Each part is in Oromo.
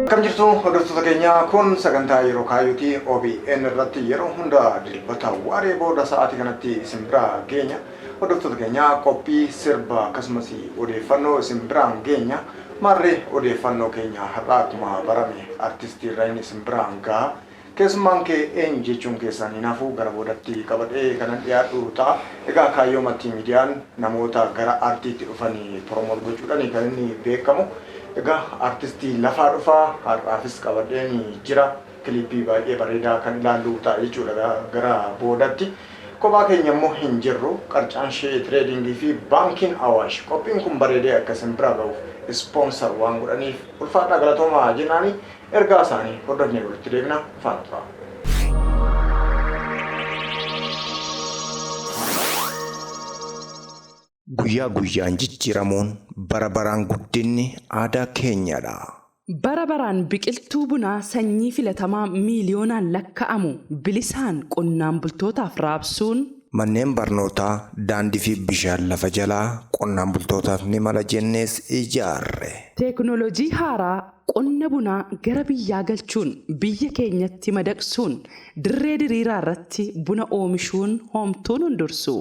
Akkam jirtu hordoftoota keenya kun sagantaa yeroo kaayuutii OBN irratti yeroo hunda dilbata waaree booda sa'aatii kanatti isin biraa geenya. Hordoftoota keenya qophii sirba akkasumas odeeffannoo isin biraan geenya. Marree odeeffannoo keenya har'aa akkuma barame artistii Rayin isin biraan gaha. Keessummaan kee eenyu jechuun keessan hinaafuu gara boodatti qabadhee kanan dhiyaadhu ta'a. Egaa kaayyoo miidiyaan namoota gara aartiitti dhufanii promoot gochuudhaan kan inni beekamu. Egaa artistii lafaa dhufaa har'aafis qabadheen jira. Kilippii baay'ee bareedaa kan ilaallu ta'a jechuudha gara boodatti. Kophaa keenya immoo hin jirru qarcaan shee tireedingii fi baankiin Awaash. Qophiin kun bareedee akka isin bira ga'uuf ispoonsar waan godhaniif ulfaadhaa galatoomaa jennaanii ergaa isaanii hordofnee walitti deebina faana tura. Guyyaa guyyaan jijjiiramuun bara baraan guddinni aadaa keenyadha. Bara baraan biqiltuu bunaa sanyii filatamaa miiliyoonaan lakka'amu bilisaan qonnaan bultootaaf raabsuun manneen barnootaa daandii fi bishaan lafa jalaa qonnaan bultootaaf ni mala jennees ijaarre. Teeknooloojii haaraa qonna bunaa gara biyyaa galchuun biyya keenyatti madaqsuun dirree diriiraa irratti buna oomishuun hoomtuun hundursu.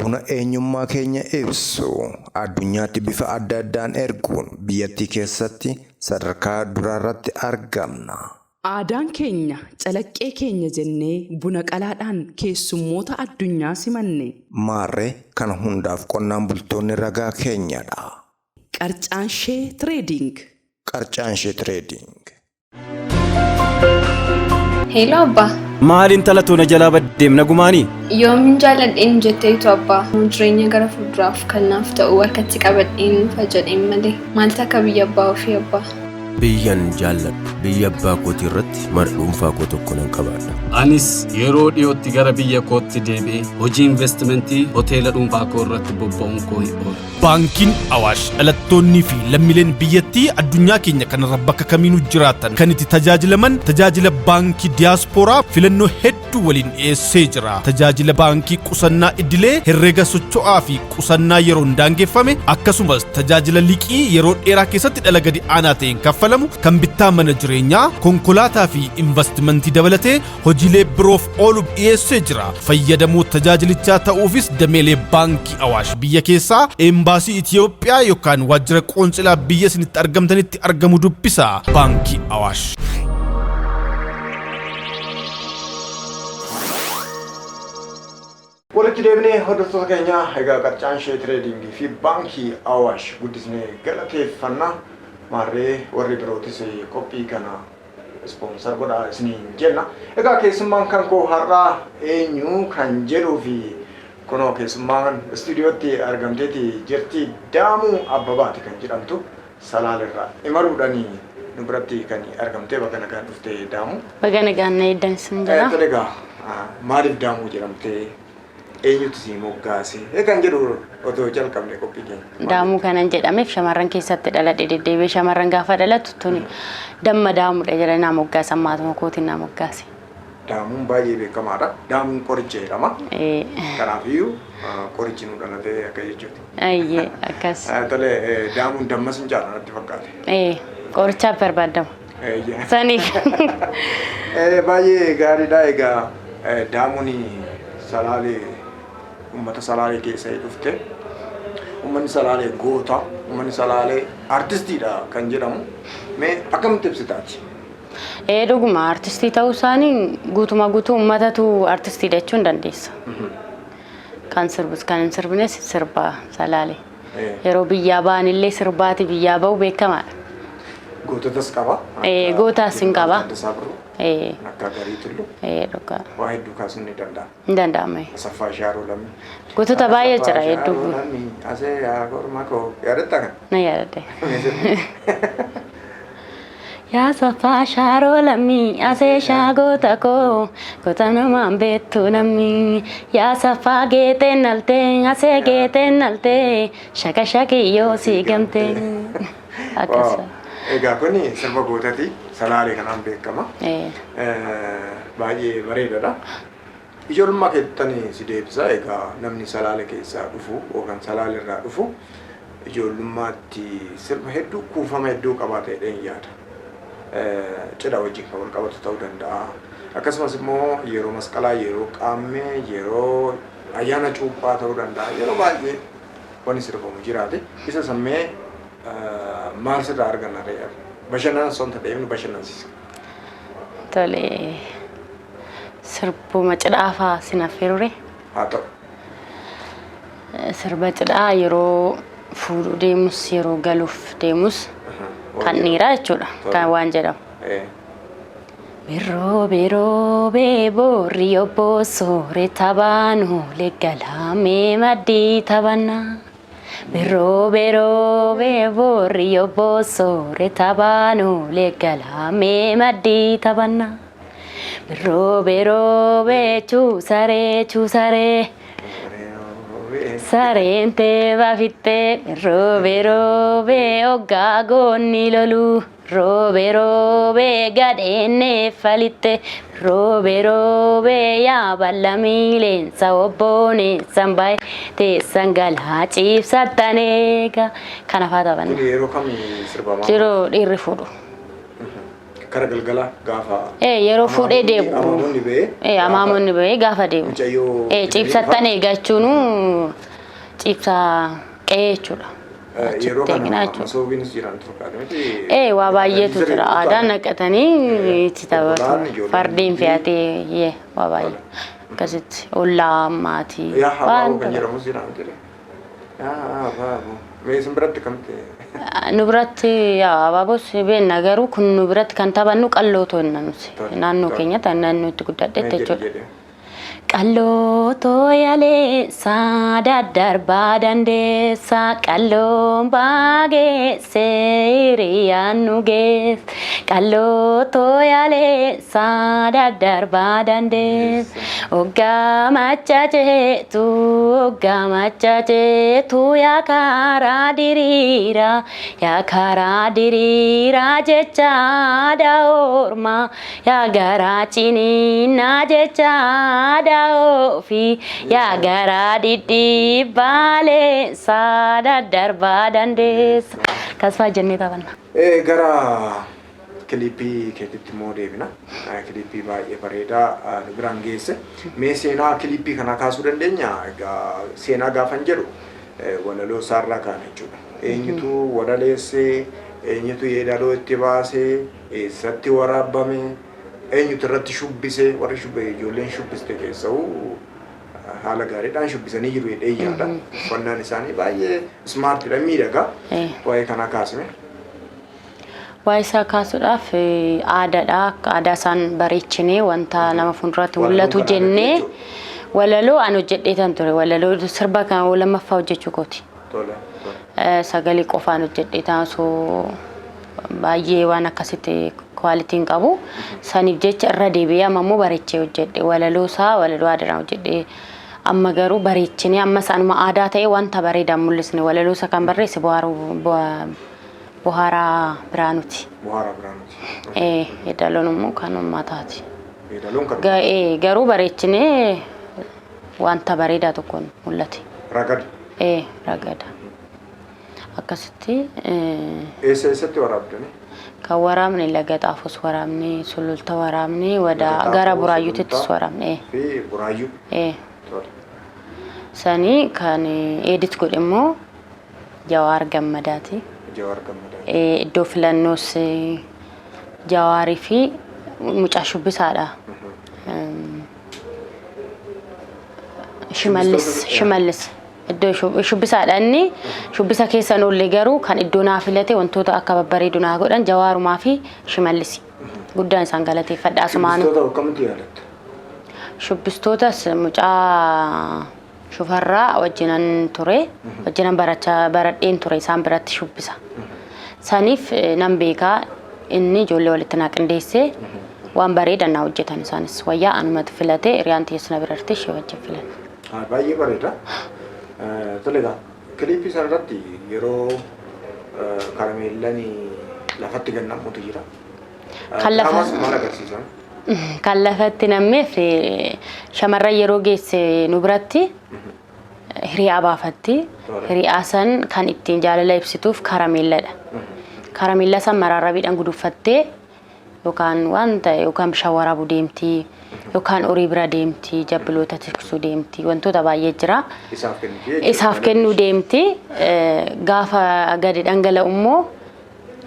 Buna eenyummaa keenya ibsu addunyaatti bifa adda addaan erguun biyyattii keessatti sadarkaa duraarratti argamna. Aadaan keenya calaqqee keenya jennee buna qalaadhaan keessummoota addunyaa simanne. Maarree kana hundaaf qonnaan bultoonni ragaa keenyadha. Qarcaan shee tireeding. Qarcaan shee tireeding. Hello Abba. Maaliin talatoona jalaa baddeemna gumaanii? Yoomin jaaladheen jetteetu Abbaa. Jireenya gara fuulduraaf kanaaf ta'u harkatti qabadheen fajjadheen malee. Maaltu akka biyya abbaa ofii Abbaa? Biyyan jaalladhu. Biyya abbaa kootii irratti mara dhuunfaa koo tokko nan qabaadha. Anis yeroo dhiyootti gara biyya kootti deebi'ee hojii investimentii hoteela dhuunfaa koo irratti bobba'uun koo hin oolu. Baankiin Awaash dhalattoonnii fi lammiileen biyyattii addunyaa keenya kanarra bakka kamiinuu jiraatan kan itti tajaajilaman tajaajila baankii diyaaspooraa filannoo hedduu waliin dhiyeessee jira. Tajaajila baankii qusannaa idilee herreega socho'aa fi qusannaa yeroon daangeffame akkasumas tajaajila liqii yeroo dheeraa keessatti dhala gadi aanaa ta'een kaffalamu kan bittaa mana jireenyaa konkolaataa fi investimentii dabalatee hojiilee biroof oolu dhiyeessee jira. Fayyadamoo tajaajilichaa ta'uufis dameelee baankii Awaash biyya keessaa embaasii Itiyoophiyaa yookaan waajjira qoonsilaa biyya isinitti argamtanitti argamu dubbisa. Baankii Awaash. Walitti deebinee hordoftoota keenya egaa qarcaan shee tireedingii fi baankii Awaash guddisnee galateeffannaa. Marree warri birootis qophii kana ispoonsar godhaa isiniin jenna. Egaa keessummaan kan koo har'aa eenyu kan jedhuu fi kunoo keessummaan istuudiyootti argamteeti jirti Daamuu Abbabaati kan jedhamtu Salaalirraa imaluudhaan nu biratti kan argamtee bakka nagaan dhuftee Daamuu. Bakka nagaan na eeddan isin jedha. Egaa maaliif Daamuu jedhamtee eenyutu si moggaase? Kan jedhu otoo jalqabne qophii keenya. Daamuu kanan jedhameef shamarran keessatti dhaladhe deddeebi'ee shamarran gaafa dhalatu tuni damma Daamuudha jedhanii na moggaasan maatuma kootiin na moggaase. Daamuun baay'ee beekamaadha. Daamuun qoricha jedhama. Kanaafiyyuu qorichi nu dhalatee akka jechuuti. Ayyee akkas. Tole Daamuun dammas hin jaalladhu natti fakkaate. Qorichaaf barbaadamu. Saniif. Baay'ee gaariidha. Egaa Daamuun Salaalee uummata Salaalee keessa dhufte. Uummanni Salaalee goota, uummanni Salaalee artistiidha kan jedhamu. Mee akkamitti ibsitaati? Dhuguma artistii ta'uu isaanii guutumaa guutuu uummatatu artistiidha jechuun dandeessa. Kan sirbus kan hin sirbines sirba Salaalee. Yeroo biyyaa ba'an illee sirbaati biyyaa ba'u beekamaadha. Goototas qaba. Gootas hin qaba. Akka garii tullu. Dhugaa. Waa hedduu kaasuun ni danda'a. Hin danda'amu. Asaffaa Shaaroo Lammii. Gootota baay'ee jira hedduu. Asee yaa kormaa koo yaadatta kan? Na yaadadde. Yaa Asaffaa Shaaroo Lammii asee shaagota koo goota namaan beektu namni. Yaa Asaffaa geeteen naltee asee geeteen naltee shaka shakiyyoo si gamtee. Akkasa. Egaa kuni sirba gootati Salaalee kanaan beekama. Baay'ee bareedaadha. Ijoollummaa keessatti si deebisaa egaa namni Salaale keessaa dhufu yookaan Salaale irraa dhufu ijoollummaatti sirba hedduu kuufama hedduu qabaatee dheeyyan yaada. Cidha wajjin kan wal qabatu ta'uu danda'a. Akkasumas immoo yeroo masqalaa, yeroo qaammee, yeroo ayyaana cuuphaa ta'uu danda'a. Yeroo baay'ee wanni sirbamu jiraate isa sammee maal sirraa arganna re'aa. Bashannana sonta ta'ee inni bashannansiisa. Tole sirbuma cidhaafaa sinaffirure. Haa ta'u. Sirba cidhaa yeroo fuudhuu deemus yeroo galuuf deemus kan dhiiraa jechuudha kan waan jedhamu. Biroo beeboorri obbo soore tabaanu leggalaamee maddii tabanna. Biroo beeboorri obbo soore tabaanu leggalaamee maddii tabanna. Biroo chuusaree sarente bafitte robe ogga gonni lolu robe gadenne falitte robe ya ballamile sawbone sambai te sangala cibsatanega kana fata ban Yeroo kamii sirbama? jiro dhirri fuudhu Kara galgala gaafa. yeroo fuudhee deebu Amaamonni ba'ee. amaamonni ba'ee gaafa deebu Mucayyoo. cibsatanii jechuun cibsa qe'ee jechuudha. Yeroo kana jechuudha. masoobiinis jiran fakkaata miti. Waa baay'eetu jira. Aadaan naqatanii itti taphatu. Fardeen fe'atee waa baay'ee. Akkasitti ollaa maatii. Yaa habaaboo kan jedhamus jira miti. Yaa habaaboo. Mee isin biratti kamti? Nu biratti abaaboos beekna garuu kun nu biratti kan taphannu qallootoo hin nuti. Naannoo keenyatti naannoo itti guddadhetti jechuudha. Qallootoo yalee saada darbaa dandeessa qalloon baageessee hiriyaan nu geessa qallootoo yalee saada darbaa dandeessa oggaa machacheetu yaa karaa diriiraa jecha aadaa ormaa yaa garaa ciniinaa jecha aadaa ofi yaa garaa dhidhiibbaalee saada darbaa dandeessa. Kasfaa jennee taphanna. Gara kilipii keetitti immoo deebina. Kilipii baay'ee bareedaa nu biraan geesse. Mee seenaa kilipii kana kaasuu dandeenya? Seenaa gaafan jedhu walaloo isaarraa kaana jechuudha. Eenyutu walaleessee, eenyutu yeedaloo itti baasee, eessatti waraabame, eenyutu irratti shubbisee, warri ijoolleen shubbiste keessa'uu haala gaariidhaan shubbisanii jiru dheeyyaadha. Uffannaan isaanii baay'ee smaartidha, miidhagaa. Waa'ee kana kaasime. Waa'ee isaa kaasuudhaaf aadaadha. Aadaa isaan bareechinee wanta nama fuulduratti mul'atu jennee walaloo an hojjedheetan ture. Walaloo sirba kan lammaffaa hojjechuu kooti. Sagalee qofaan hojjedheetan osoo baay'ee waan akkasitti kwaalitiin qabu. Saniif jecha irra deebi'ee amma immoo bareechee hojjedhe. Walaloo isaa walaloo aadaadhaan hojjedhe. Amma garuu bareechinee amma isaanuma aadaa ta'e wanta bareedaan mul'isne walaloo isa kan barreesse Buhaaraa Biraanuuti. Buhaaraa Biraanuuti. Yeedaloon immoo kan uummataati. Yeedaloon kan garuu bareechinee wanta bareedaa tokkoon mul'ate. Ragada. Ragada. Akkasitti. Eessatti waraabdanii? Kan waraabne Laga Xaafos waraabne, Sululta waraabne, gara Buraayyuutittis waraabne. Fi Buraayyuu. Sanii kan edit godhe immoo Jawaar Gammadaati. Jawaar Gammadaa. Iddoo filannoos Jawaarii fi mucaa shubbisaadha. Shimallis. Iddoo shubbisaadha inni shubbisa keessan oolle garuu kan iddoo naa filate wantoota akka babbareedu naa godhan Jawaarumaa fi Shimallisi. Guddaan isaan galateeffadha asumaanu. Shubbistoota akkamitti yaadatta? Shubbistootas mucaa Shufarraa wajjinan ture. Wajjinan baradheen ture isaan biratti shubbisa. Saniif nan beekaa inni ijoollee walitti naa qindeessee waan bareedan naa hojjetan isaanis wayyaa anumatti filate hiriyaan teessina birartee ishee wajjin filan. Baay'ee bareeda. Toleegaa kilipii sanarratti yeroo karameellaan lafatti gannamuutu jira. Kan lafa maal agarsiisan? Kan lafatti nammeef shamarran yeroo geesse nu biratti hiriyaa baafatti. Hiriyaa san kan ittiin jaalala ibsituuf karameelladha. Karameella san maraarabiidhaan gudufattee yookaan wanta yookaan bishaan waraabuu deemti yookaan horii bira deemti jabbiloota tiksuu deemti wantoota baay'ee jira. Isaaf kennuu deemti gaafa gadi dhangala'u immoo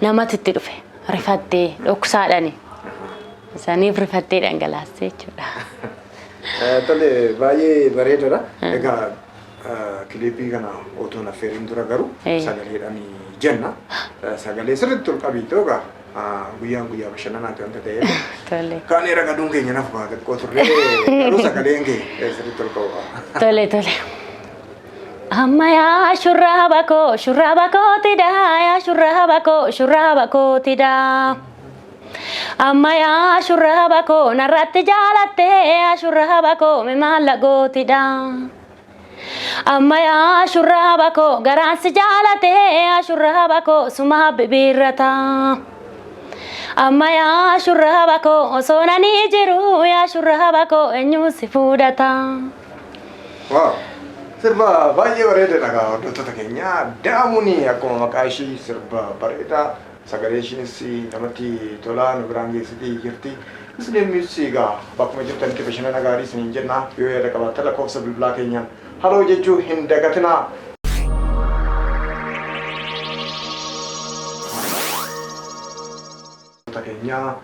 namatti itti dhufe rifattee dhoksaadhani. Saniif rifattee dhangalaastee jechuudha. Tole baay'ee bareedaadha. Egaa kilipii kana otoo affeeriin dura garuu sagaleedhaan jenna. Sagalee sirriitti ol qabiitoo egaa guyyaan guyyaa bashannanaati wanta ta'eef. Kaan ragaduun keenya naaf ba'a xiqqoo turre garuu sagaleen kee sirriitti ol qabu. Tole. Amaya shurraba ko tida ya shurraba ko tida. Amaya shurraba ko narratti jaalatte ya shurraba ko me malago tida. Amaya shurraba ko garansi jaalate ya shurraba ko suma bibirata. Amaya shurraba ko osona ni jiru ya shurraba ko enyu sifudata. Wow. Sirba baay'ee bareedaadha gaa hordoftoota keenya daamuni akkuma maqaa ishii sirba bareedaa sagalee ishiinis namatti tolaa nu biraan geessitee jirti. Isiniinis egaa bakkuma jirtanitti bashannana gaarii isiniin jenna yoo yaada qabaattan lakkoofsa bilbilaa keenyaan haloo jechuu hin dagatinaa. Keenya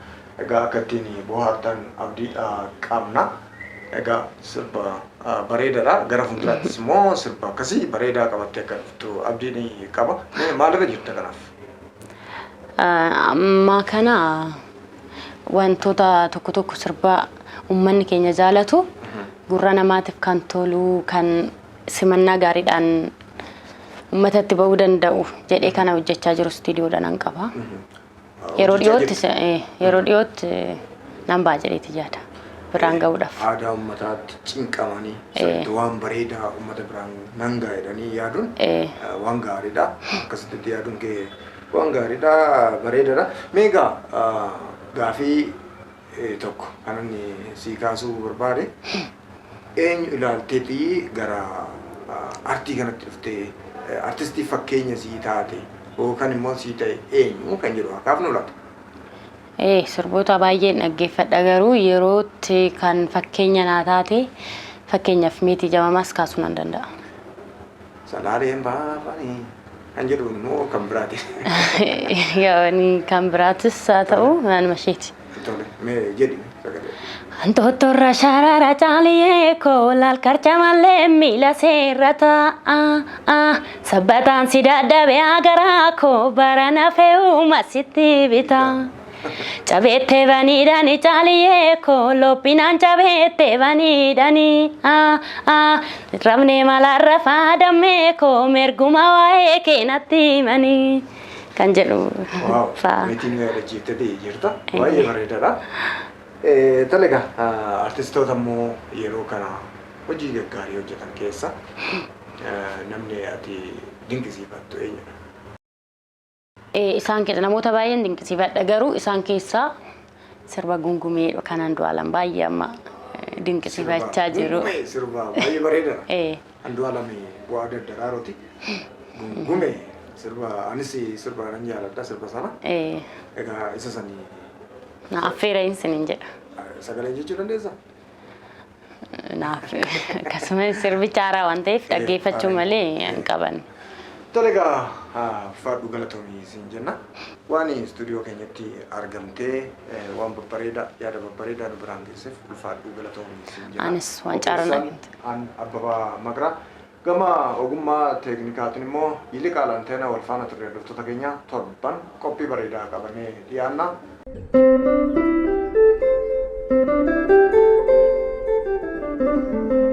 egaa akka ittiin bohaartan abdiidha qabna. Egaa sirba bareedaadha gara fuulduraattis immoo sirba akkasii bareedaa qabattee akka dhuftu abdiin qaba. Maalirra jirta kanaaf? Ammaa kana wantoota tokko sirba uummanni keenya jaalatu gurra namaatiif kan tolu kan simannaa gaariidhaan uummatatti ba'uu danda'u jedhee kana hojjechaa jiru istiidiyoodhaan an qaba. Yeroo dhiyootti nan ba'a jedheeti yaada. Biraan ga'uudhaaf. Aadaa uummataatti cinqamanii waan bareedaa uummata biraan nan ga'a jedhanii yaaduun waan gaariidha. Akkasitti yaaduun kee waan gaariidha bareedaadha. Meegaa gaafii tokko kanan sii kaasuu barbaade eenyu ilaalteetii gara artii kanatti dhuftee artistii fakkeenya sii taate yookaan immoo sii ta'e eenyu kan jedhu akaaf nu laata? Sirboota baay'een dhaggeeffadha garuu yerootti kan fakkeenya naa taate fakkeenyaaf meetii jamamas kaasuu nan danda'a. Salaaleen baafanii kan jedhu immoo kan biraati. Yaani kan biraatis haa ta'u naannuma isheeti. Tole mee jedhi sagalee. Antotorra sharara caaliyee koolaal karcha malee miila seerrata sabbataan si dadhabee agaraa koo barana fe'uma sitti bita. Cabete vanidani caaliyee koo lophинaan cabete vanidani rabne malarra faadamee koo merguma waa'ee keenatti himanii kan jedhu. Meetiin yaadachiiftee jirta baay'ee bareedaadha. Talaga artistoota immoo yeroo kana hojii gaggaarii hojjetan keessa namni ati dinqisiifattu eenyudha? Isaan keessa namoota baay'een dinqisiifadha garuu isaan keessaa sirba gungumee kan Andu'aalam baay'ee amma dinqisiifachaa jiru. Sirba baay'ee bareedaadha. Andu'aalam bu'aa daddaraaroti. Gungumee sirba anis sirba nan jaalladha sirba sana. Egaa isa sanii. Affeereen sinin jedha. Sagalee jechuu dandeessaa? Naaf akkasumas sirbicha haaraa waan ta'eef dhaggeeffachuu malee hin qaban. Tole egaa faadhu galatoomii siin jenna. Waan istuudiyoo keenyatti argamtee waan babbareedaa yaada babbareedaa nu biraan geesseef faadhu galatoomii siin jenna. Anis waan caaraan an Abbabaa Maqraa gama ogummaa teeknikaatiin immoo Yiliqaal Anteena wal faana turre hordoftoota keenya torban qophii bareedaa qabannee dhiyaanna.